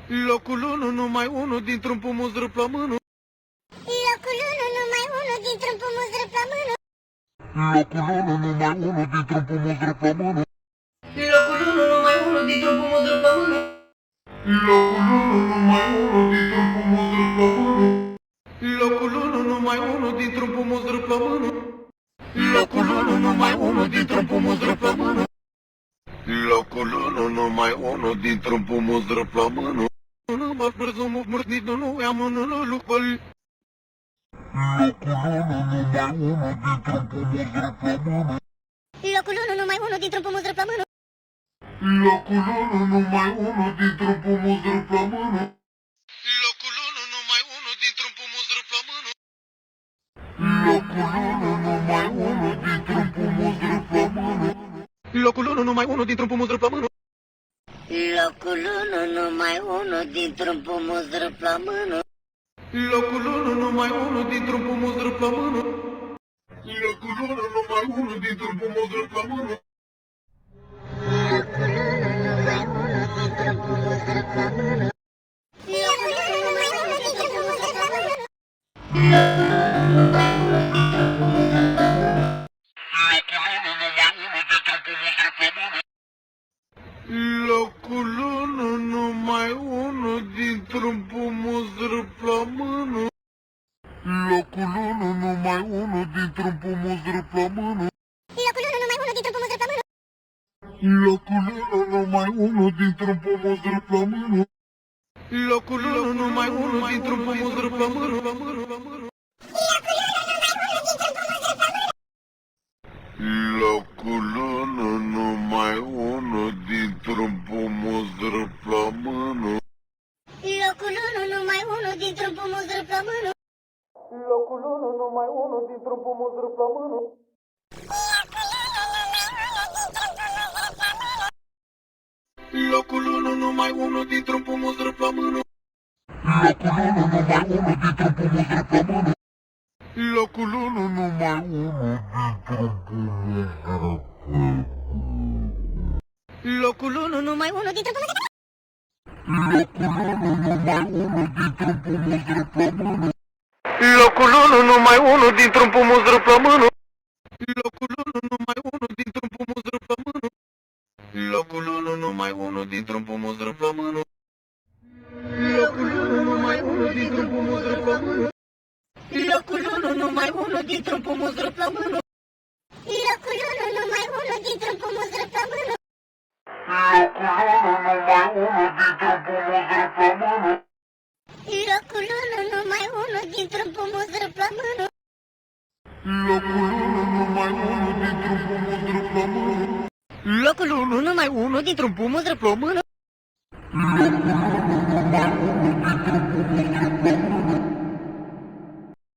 Locul 1, numai unul dintr-un pumuzru plămânul. Locul 1, numai unul dintr-un pumuzru plămânul. Locul 1, numai unul dintr-un pumuzru plămânul. Locul 1, numai unul dintr-un pumuzru plămânul. Locul 1, numai unul dintr-un pumuzru plămânul. Locul 1, numai unul dintr-un pumuzru plămânul. Locul 1, numai unul dintr-un pumuzru plămânul. Locul 1, numai unul dintr-un pumuzru plămânul. Nu mă prezumă mărnit, nu am un lucru. Locul 1, numai unul dintr-un pumuzru plămânul. Locul 1, numai unul dintr-un pumuzru plămânul. Locul 1, numai unul dintr-un pumuzru plămânul. Locul 1, numai unul dintr-un pumuzru plămânul. Locul 1, numai unul dintr-un pumuzru plămânul. Locul 1, numai unul dintr-un pumuzru plămânul. Locul 1, numai unul dintr-un pumuzru plămânul. Locul 1, numai unul dintr-un pumuzru plămânul. Locul 1, numai unul dintr-un pumuzru plămânul. Locul 1, numai unul dintr-un pumuzru plămânul. Locul 1, numai unul dintr-un pumuzru plămânul. Locul 1, numai unul dintr-un pumuzru plămânul. Locul 1, numai unul dintr-un pumuzru plămânul. Locul 1, numai unul dintr-un pumuzru plămânul. Locul 1, numai unul dintr-un pumuzru plămânul. Locul 1, numai unul dintr-un pumuzru plămânul. Locul 1, numai unul dintr-un pumuzru plămânul. Locul 1, numai unul dintr-un pumuzru plămânul. Locul 1, numai unul dintr-un pumuzru plămânul. Locul 1, numai unul dintr-un pumuzru plămânul. Locul 1, numai unul dintr-un pumuzru plămânul. Locul 1, numai unul dintr-un pumuzru plămânul. Locul 1, numai unul dintr-un pumuzru plămânul. Locul 1, numai unul dintr-un pumuzru plămânul. Locul 1, numai unul dintr-un pumuzru plămânul. Locul 1, numai unul dintr-un pumuzru plămânul. Locul 1, numai unul dintr-un pumuzru plămânul. Locul 1, numai unul dintr-un pumuzru plămânul. Locul 1, numai unul dintr-un pumuzru plămânul. Locul 1, numai unul dintr-un pumuzru plămânul. Locul 1, numai unul dintr-un pumuzru plămânul. Locul 1, numai unul dintr-un pumuzru plămânul. Locul 1, numai unul dintr-un pumuzru plămânul.